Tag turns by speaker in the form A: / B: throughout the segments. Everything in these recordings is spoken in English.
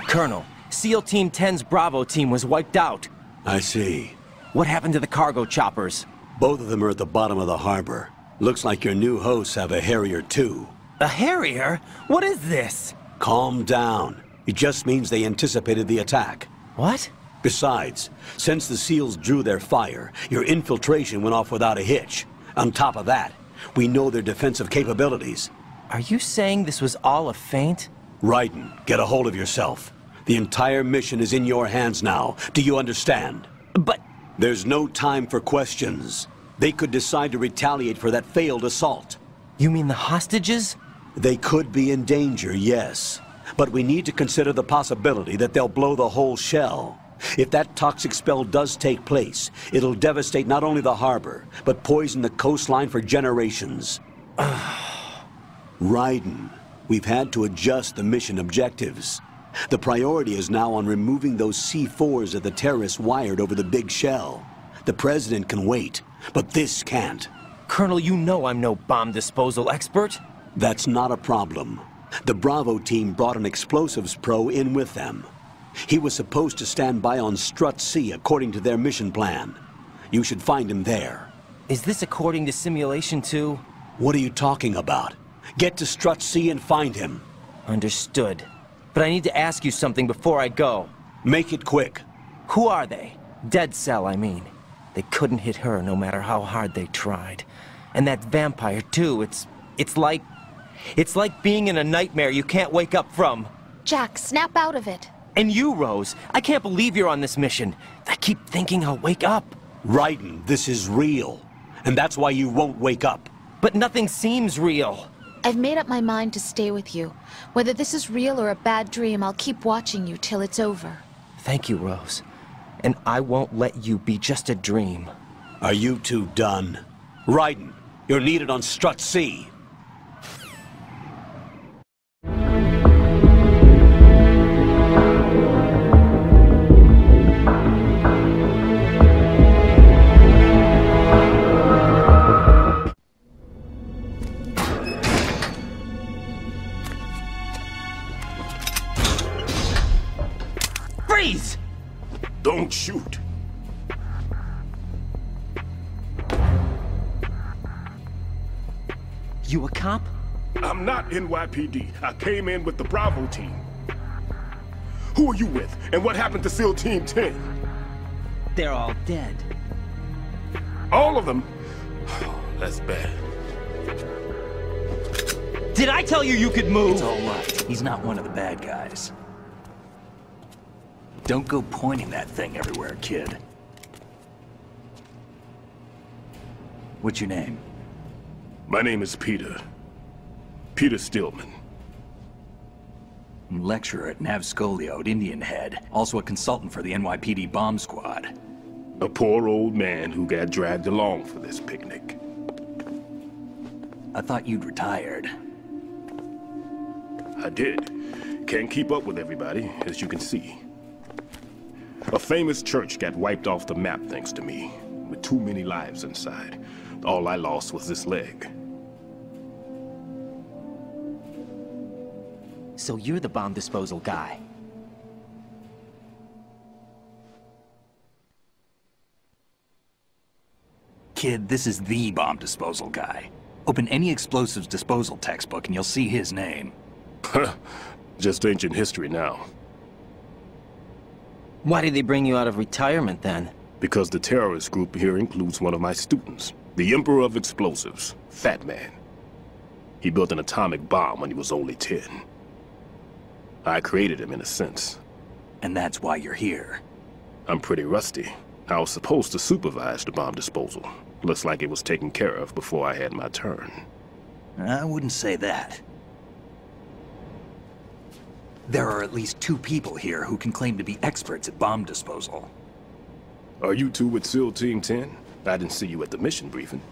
A: Colonel, SEAL Team 10's Bravo team was wiped out.
B: I see.
A: What happened to the cargo choppers?
B: Both of them are at the bottom of the harbor. Looks like your new hosts have a Harrier too.
A: A Harrier? What is this?
B: Calm down. It just means they anticipated the attack.
A: What?
B: Besides, since the SEALs drew their fire, your infiltration went off without a hitch. On top of that, we know their defensive capabilities.
A: Are you saying this was all a feint?
B: Raiden, get a hold of yourself. The entire mission is in your hands now. Do you understand?
A: But...
B: There's no time for questions. They could decide to retaliate for that failed assault.
A: You mean the hostages?
B: They could be in danger, yes. But we need to consider the possibility that they'll blow the whole shell. If that toxic spell does take place, it'll devastate not only the harbor, but poison the coastline for generations. Raiden, we've had to adjust the mission objectives. The priority is now on removing those C4s that the terrorists wired over the big shell. The President can wait, but this can't.
A: Colonel, you know I'm no bomb disposal expert.
B: That's not a problem. The Bravo team brought an explosives pro in with them. He was supposed to stand by on Strut C according to their mission plan. You should find him there.
A: Is this according to simulation too?
B: What are you talking about? Get to Strut C and find him.
A: Understood. But I need to ask you something before I go.
B: Make it quick.
A: Who are they? Dead Cell, I mean. They couldn't hit her no matter how hard they tried. And that vampire too, it's like being in a nightmare you can't wake up from.
C: Jack, snap out of it.
A: And you, Rose, I can't believe you're on this mission. I keep thinking I'll wake up.
B: Raiden, this is real. And that's why you won't wake up.
A: But nothing seems real.
C: I've made up my mind to stay with you. Whether this is real or a bad dream, I'll keep watching you till it's over.
A: Thank you, Rose. And I won't let you be just a dream.
B: Are you two done? Raiden, you're needed on Strut C.
A: Freeze!
D: Don't shoot.
A: You a cop?
D: I'm not NYPD. I came in with the Bravo team. Who are you with? And what happened to SEAL Team 10?
A: They're all dead.
D: All of them? Oh, that's bad.
A: Did I tell you you could move?
E: It's all right. He's not one of the bad guys. Don't go pointing that thing everywhere, kid. What's your name?
D: My name is Peter. Peter Stillman.
E: Lecturer at Navscolio at Indian Head. Also a consultant for the NYPD bomb squad.
D: A poor old man who got dragged along for this picnic.
E: I thought you'd retired.
D: I did. Can't keep up with everybody, as you can see. A famous church got wiped off the map thanks to me, with too many lives inside. All I lost was this leg.
A: So you're the bomb disposal guy.
E: Kid, this is the bomb disposal guy. Open any explosives disposal textbook and you'll see his name.
D: Just ancient history now.
A: Why did they bring you out of retirement then?
D: Because the terrorist group here includes one of my students, the Emperor of Explosives, Fat Man. He built an atomic bomb when he was only 10. I created him in a sense.
E: And that's why you're here.
D: I'm pretty rusty. I was supposed to supervise the bomb disposal. Looks like it was taken care of before I had my turn.
E: I wouldn't say that. There are at least 2 people here who can claim to be experts at bomb disposal.
D: Are you two with SEAL Team 10? I didn't see you at the mission briefing.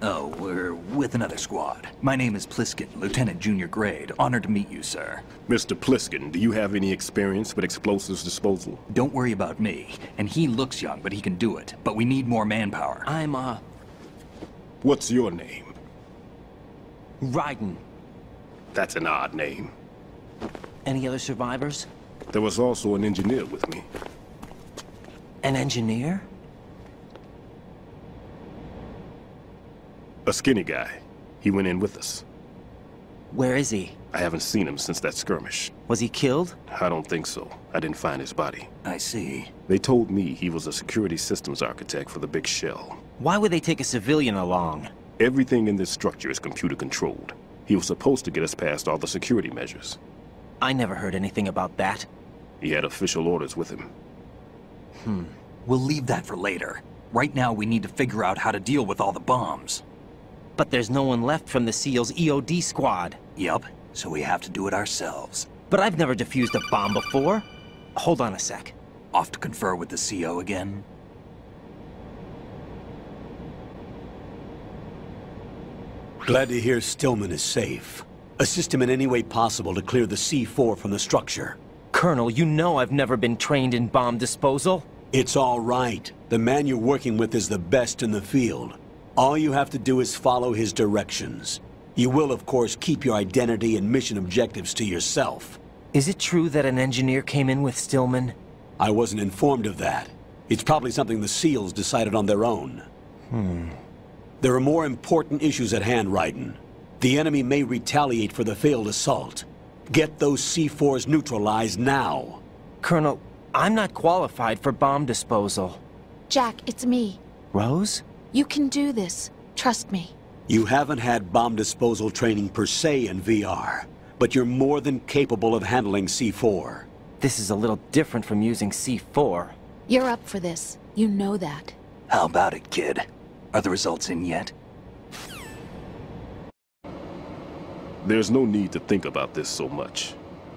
E: Oh, we're with another squad. My name is Pliskin, Lieutenant Junior Grade. Honored to meet you, sir.
D: Mr. Pliskin, do you have any experience with explosives disposal?
E: Don't worry about me. And he looks young, but he can do it. But we need more manpower.
A: I'm,
D: What's your name?
A: Raiden.
D: That's an odd name.
A: Any other survivors?
D: There was also an engineer with me.
A: An engineer?
D: A skinny guy. He went in with us.
A: Where is he?
D: I haven't seen him since that skirmish.
A: Was he killed?
D: I don't think so. I didn't find his body.
E: I see.
D: They told me he was a security systems architect for the big shell.
A: Why would they take a civilian along?
D: Everything in this structure is computer controlled. He was supposed to get us past all the security measures.
A: I never heard anything about that.
D: He had official orders with him.
E: We'll leave that for later. Right now, we need to figure out how to deal with all the bombs.
A: But there's no one left from the SEAL's EOD squad.
E: Yup, so we have to do it ourselves.
A: But I've never defused a bomb before. Hold on a sec.
E: Off to confer with the CO again?
B: Glad to hear Stillman is safe. Assist him in any way possible to clear the C4 from the structure.
A: Colonel, you know I've never been trained in bomb disposal.
B: It's all right. The man you're working with is the best in the field. All you have to do is follow his directions. You will, of course, keep your identity and mission objectives to yourself.
A: Is it true that an engineer came in with Stillman?
B: I wasn't informed of that. It's probably something the SEALs decided on their own. There are more important issues at hand, Raiden. The enemy may retaliate for the failed assault. Get those C4s neutralized now.
A: Colonel, I'm not qualified for bomb disposal.
C: Jack, it's me.
A: Rose?
C: You can do this. Trust me.
B: You haven't had bomb disposal training per se in VR, but you're more than capable of handling C4.
A: This is a little different from using C4.
C: You're up for this. You know that.
E: How about it, kid? Are the results in yet?
D: There's no need to think about this so much.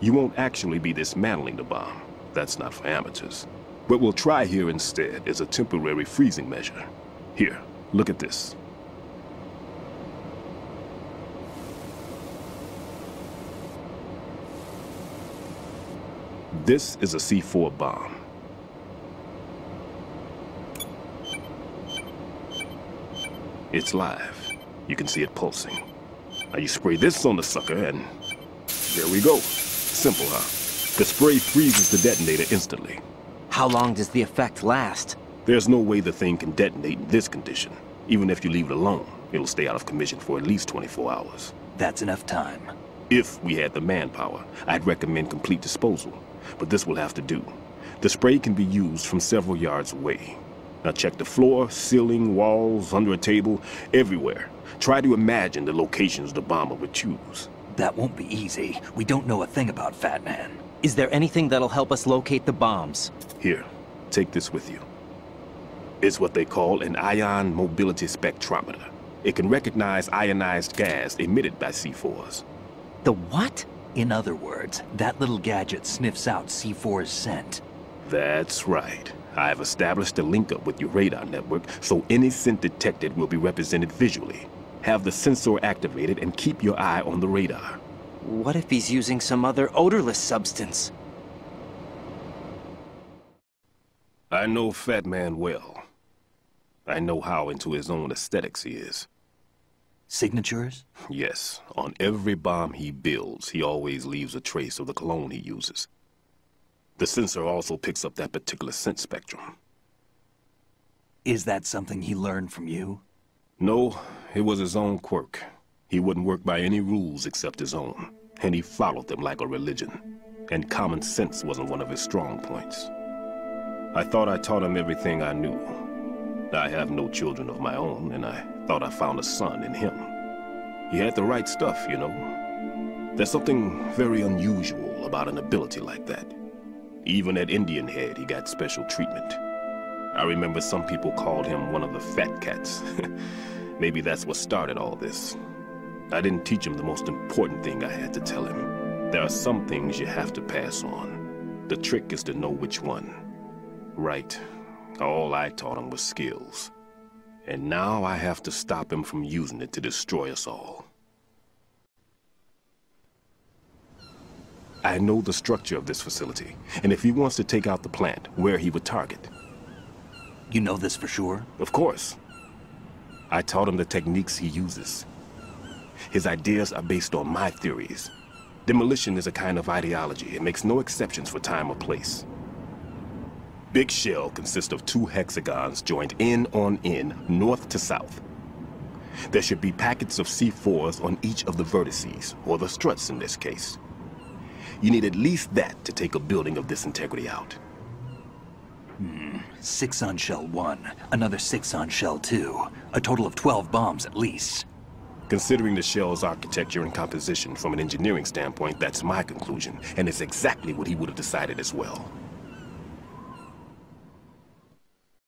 D: You won't actually be dismantling the bomb. That's not for amateurs. What we'll try here instead is a temporary freezing measure. Here, look at this. This is a C4 bomb. It's live. You can see it pulsing. Now you spray this on the sucker and there we go. Simple, huh? The spray freezes the detonator instantly.
A: How long does the effect last?
D: There's no way the thing can detonate in this condition. Even if you leave it alone, it'll stay out of commission for at least 24 hours.
E: That's enough time.
D: If we had the manpower, I'd recommend complete disposal. But this will have to do. The spray can be used from several yards away. Now check the floor, ceiling, walls, under a table, everywhere. Try to imagine the locations the bomber would choose.
E: That won't be easy. We don't know a thing about Fat Man.
A: Is there anything that'll help us locate the bombs?
D: Here, take this with you. It's what they call an ion mobility spectrometer. It can recognize ionized gas emitted by C4s.
A: The what?
E: In other words, that little gadget sniffs out C4's scent.
D: That's right. I've established a link up with your radar network, so any scent detected will be represented visually. Have the sensor activated and keep your eye on the radar.
A: What if he's using some other odorless substance?
D: I know Fat Man well. I know how into his own aesthetics he is.
E: Signatures?
D: Yes, on every bomb he builds, he always leaves a trace of the cologne he uses. The sensor also picks up that particular scent spectrum.
E: Is that something he learned from you?
D: No, it was his own quirk. He wouldn't work by any rules except his own, and he followed them like a religion. And common sense wasn't one of his strong points. I thought I taught him everything I knew. I have no children of my own, and I thought I found a son in him. He had the right stuff, you know. There's something very unusual about an ability like that. Even at Indian Head, he got special treatment. I remember some people called him one of the fat cats. Maybe that's what started all this. I didn't teach him the most important thing I had to tell him. There are some things you have to pass on. The trick is to know which one. Right. All I taught him was skills. And now I have to stop him from using it to destroy us all. I know the structure of this facility, and if he wants to take out the plant, where he would target.
E: You know this for sure?
D: Of course. I taught him the techniques he uses. His ideas are based on my theories. Demolition is a kind of ideology. It makes no exceptions for time or place. Big shell consists of 2 hexagons joined end on end, north to south. There should be packets of C4s on each of the vertices, or the struts in this case. You need at least that to take a building of this integrity out.
E: 6 on shell 1, another 6 on shell 2. A total of 12 bombs at least.
D: Considering the shell's architecture and composition from an engineering standpoint, that's my conclusion, and it's exactly what he would have decided as well.